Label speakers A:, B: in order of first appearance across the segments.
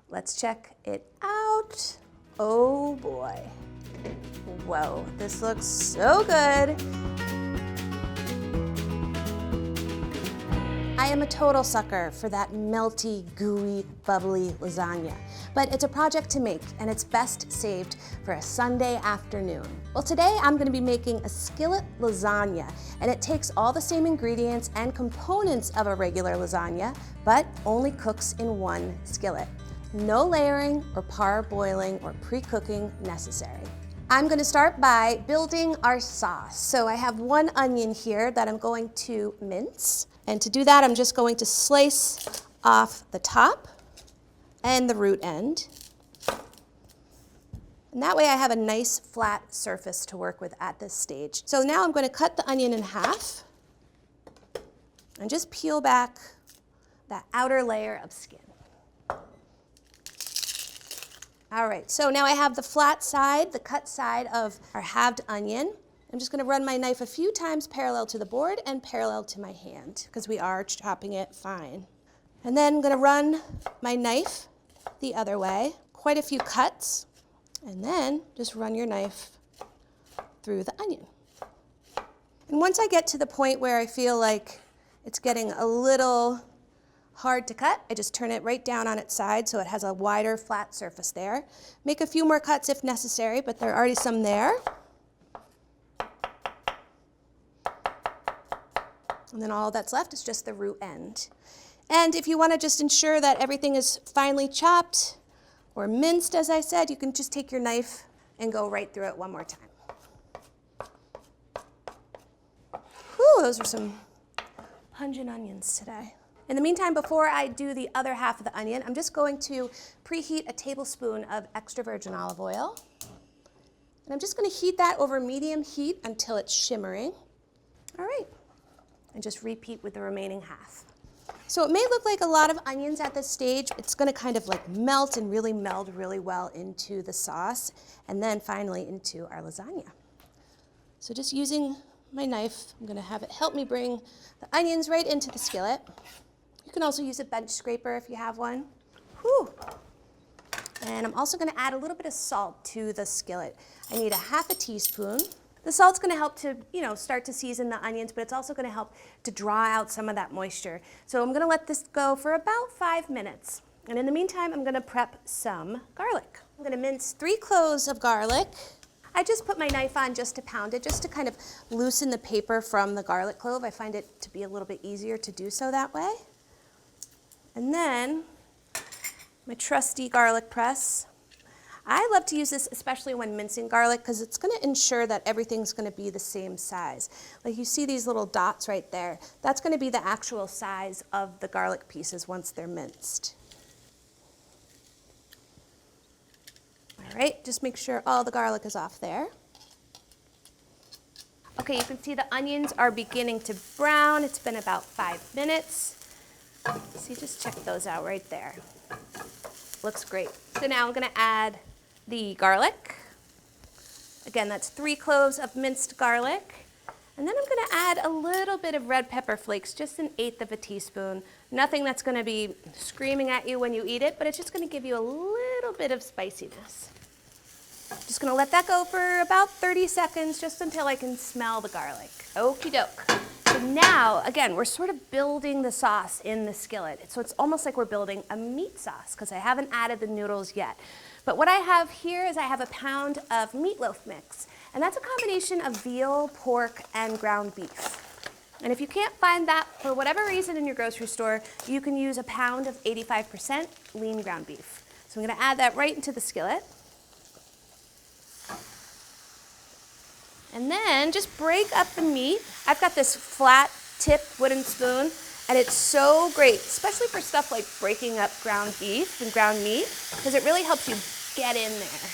A: Let's check it out. Oh boy. Whoa, this looks so good. I am a total sucker for that melty, gooey, bubbly lasagna, but it's a project to make and it's best saved for a Sunday afternoon. Well, today I'm gonna be making a skillet lasagna, and it takes all the same ingredients and components of a regular lasagna, but only cooks in one skillet. No layering or parboiling or pre-cooking necessary. I'm gonna start by building our sauce. So I have 1 onion here that I'm going to mince. And to do that, I'm just going to slice off the top and the root end. And that way I have a nice flat surface to work with at this stage. So now I'm going to cut the onion in half and just peel back that outer layer of skin. All right, so now I have the flat side, the cut side of our halved onion. I'm just going to run my knife a few times parallel to the board and parallel to my hand because we are chopping it fine. And then I'm going to run my knife the other way, quite a few cuts, and then just run your knife through the onion. And once I get to the point where I feel like it's getting a little hard to cut, I just turn it right down on its side so it has a wider flat surface there. Make a few more cuts if necessary, but there are already some there. And then all that's left is just the root end. And if you want to just ensure that everything is finely chopped or minced, as I said, you can just take your knife and go right through it one more time. Whew, those are some pungent onions today. In the meantime, before I do the other half of the onion, I'm just going to preheat a tablespoon of extra virgin olive oil. And I'm just going to heat that over medium heat until it's shimmering. All right. And just repeat with the remaining half. So it may look like a lot of onions at this stage. It's going to kind of like melt and really meld really well into the sauce and then finally into our lasagna. So just using my knife, I'm going to have it help me bring the onions right into the skillet. You can also use a bench scraper if you have one. Whew. And I'm also going to add a little bit of salt to the skillet. I need a half a teaspoon. The salt's going to help to, start to season the onions, but it's also going to help to draw out some of that moisture. So I'm going to let this go for about 5 minutes. And in the meantime, I'm going to prep some garlic. I'm going to mince 3 cloves of garlic. I just put my knife on just to pound it, just to kind of loosen the paper from the garlic clove. I find it to be a little bit easier to do so that way. And then my trusty garlic press. I love to use this especially when mincing garlic because it's going to ensure that everything's going to be the same size. Like you see these little dots right there. That's going to be the actual size of the garlic pieces once they're minced. All right, just make sure all the garlic is off there. Okay, you can see the onions are beginning to brown. It's been about 5 minutes. So you just check those out right there. Looks great. So now I'm going to add the garlic. Again, that's 3 cloves of minced garlic. And then I'm going to add a little bit of red pepper flakes, just 1/8 of a teaspoon. Nothing that's going to be screaming at you when you eat it, but it's just going to give you a little bit of spiciness. Just going to let that go for about 30 seconds, just until I can smell the garlic. Okie doke. So now, again, we're sort of building the sauce in the skillet. So it's almost like we're building a meat sauce because I haven't added the noodles yet. But what I have here is I have a pound of meatloaf mix. And that's a combination of veal, pork, and ground beef. And if you can't find that for whatever reason in your grocery store, you can use a pound of 85% lean ground beef. So I'm going to add that right into the skillet. And then just break up the meat. I've got this flat tip wooden spoon, and it's so great, especially for stuff like breaking up ground beef and ground meat, because it really helps you get in there.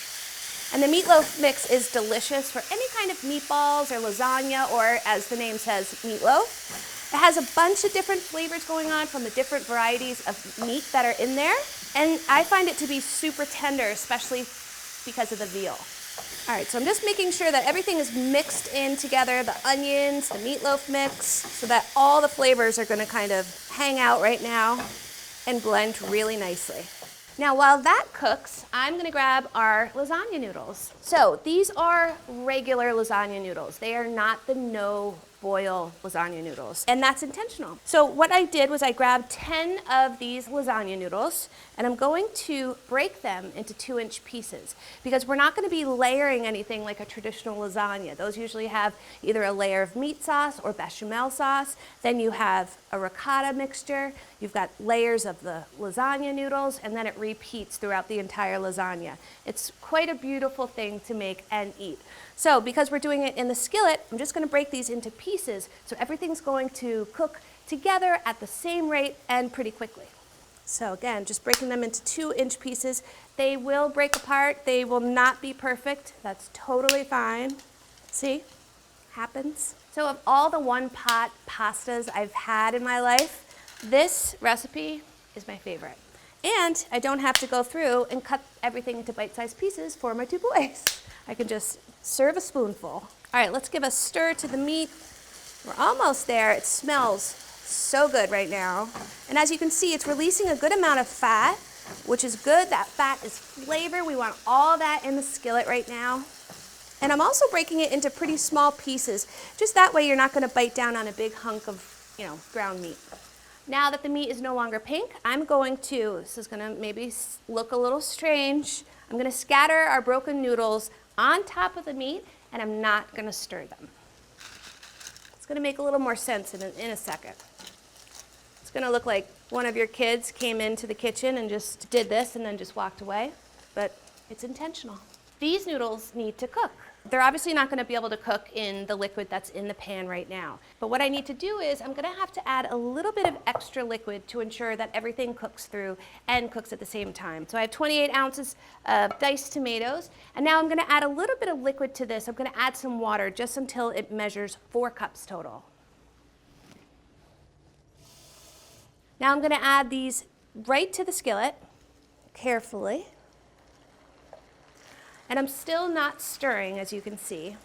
A: And the meatloaf mix is delicious for any kind of meatballs or lasagna, or as the name says, meatloaf. It has a bunch of different flavors going on from the different varieties of meat that are in there. And I find it to be super tender, especially because of the veal. All right, so I'm just making sure that everything is mixed in together, the onions, the meatloaf mix, so that all the flavors are gonna kind of hang out right now and blend really nicely. Now while that cooks, I'm gonna grab our lasagna noodles. So these are regular lasagna noodles. They are not the no boil lasagna noodles, and that's intentional. So what I did was I grabbed 10 of these lasagna noodles, and I'm going to break them into 2-inch pieces because we're not gonna be layering anything like a traditional lasagna. Those usually have either a layer of meat sauce or bechamel sauce. Then you have a ricotta mixture. You've got layers of the lasagna noodles, and then it repeats throughout the entire lasagna. It's quite a beautiful thing to make and eat. So because we're doing it in the skillet, I'm just gonna break these into pieces so everything's going to cook together at the same rate and pretty quickly. So again, just breaking them into 2-inch pieces. They will break apart. They will not be perfect. That's totally fine. See, happens. So of all the one-pot pastas I've had in my life, this recipe is my favorite. And I don't have to go through and cut everything into bite-sized pieces for my 2 boys. I can just serve a spoonful. All right, let's give a stir to the meat. We're almost there. It smells so good right now. And as you can see, it's releasing a good amount of fat, which is good. That fat is flavor. We want all that in the skillet right now. And I'm also breaking it into pretty small pieces. Just that way you're not gonna bite down on a big hunk of, ground meat. Now that the meat is no longer pink, I'm going to, this is gonna maybe look a little strange, I'm gonna scatter our broken noodles on top of the meat, and I'm not gonna stir them. It's gonna make a little more sense in a second. It's gonna look like one of your kids came into the kitchen and just did this and then just walked away, but it's intentional. These noodles need to cook. They're obviously not gonna be able to cook in the liquid that's in the pan right now. But what I need to do is I'm gonna have to add a little bit of extra liquid to ensure that everything cooks through and cooks at the same time. So I have 28 ounces of diced tomatoes, and now I'm gonna add a little bit of liquid to this. I'm gonna add some water just until it measures 4 cups total. Now I'm gonna add these right to the skillet, carefully. And I'm still not stirring, as you can see.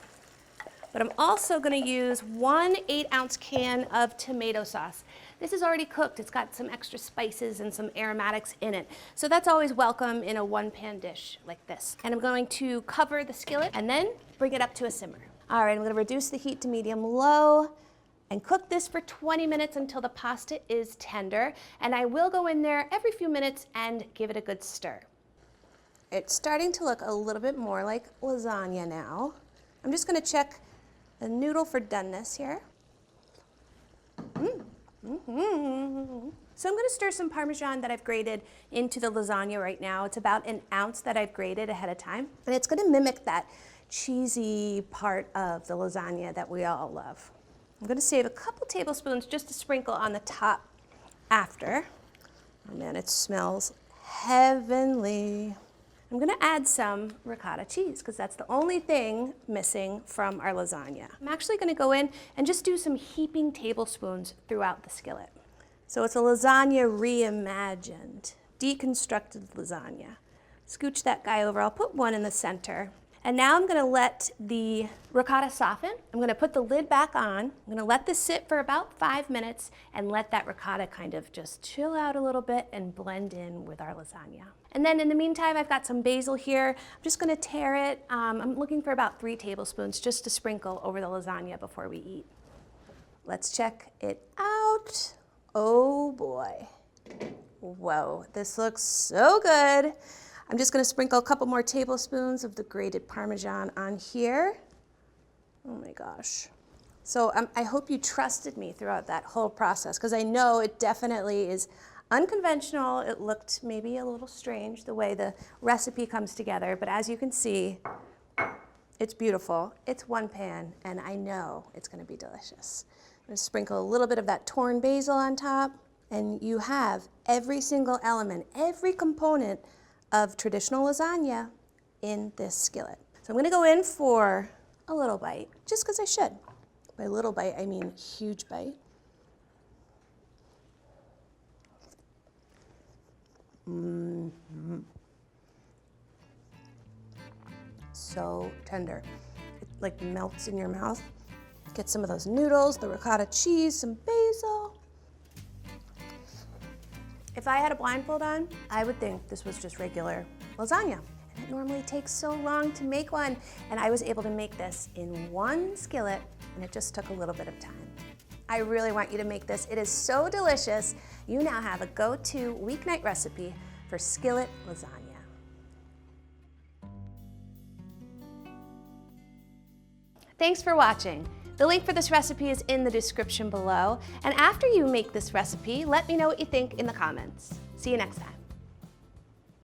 A: But I'm also gonna use 1 8-ounce can of tomato sauce. This is already cooked. It's got some extra spices and some aromatics in it. So that's always welcome in a one-pan dish like this. And I'm going to cover the skillet and then bring it up to a simmer. All right, I'm gonna reduce the heat to medium-low and cook this for 20 minutes until the pasta is tender. And I will go in there every few minutes and give it a good stir. It's starting to look a little bit more like lasagna now. I'm just gonna check the noodle for doneness here. So I'm gonna stir some Parmesan that I've grated into the lasagna right now. It's about 1 ounce that I've grated ahead of time. And it's gonna mimic that cheesy part of the lasagna that we all love. I'm gonna save a couple tablespoons just to sprinkle on the top after. Oh man, it smells heavenly. I'm gonna add some ricotta cheese because that's the only thing missing from our lasagna. I'm actually gonna go in and just do some heaping tablespoons throughout the skillet. So it's a lasagna reimagined, deconstructed lasagna. Scooch that guy over. I'll put one in the center. And now I'm gonna let the ricotta soften. I'm gonna put the lid back on. I'm gonna let this sit for about 5 minutes and let that ricotta kind of just chill out a little bit and blend in with our lasagna. And then in the meantime, I've got some basil here. I'm just gonna tear it. I'm looking for about 3 tablespoons just to sprinkle over the lasagna before we eat. Let's check it out. Oh boy. Whoa, this looks so good. I'm just gonna sprinkle a couple more tablespoons of the grated Parmesan on here. Oh my gosh. So I hope you trusted me throughout that whole process because I know it definitely is unconventional. It looked maybe a little strange the way the recipe comes together, but as you can see, it's beautiful. It's one pan, and I know it's gonna be delicious. I'm gonna sprinkle a little bit of that torn basil on top, and you have every single element, every component of traditional lasagna in this skillet. So I'm gonna go in for a little bite, just because I should. By little bite, I mean huge bite. So tender. It like melts in your mouth. Get some of those noodles, the ricotta cheese, some basil. If If I had a blindfold on, I would think this was just regular lasagna. And it normally takes so long to make one. And I was able to make this in one skillet, and it just took a little bit of time. I really want you to make this. It is so delicious. You now have a go-to weeknight recipe for skillet lasagna. Thanks for watching. The link for this recipe is in the description below. And after you make this recipe, let me know what you think in the comments. See you next time.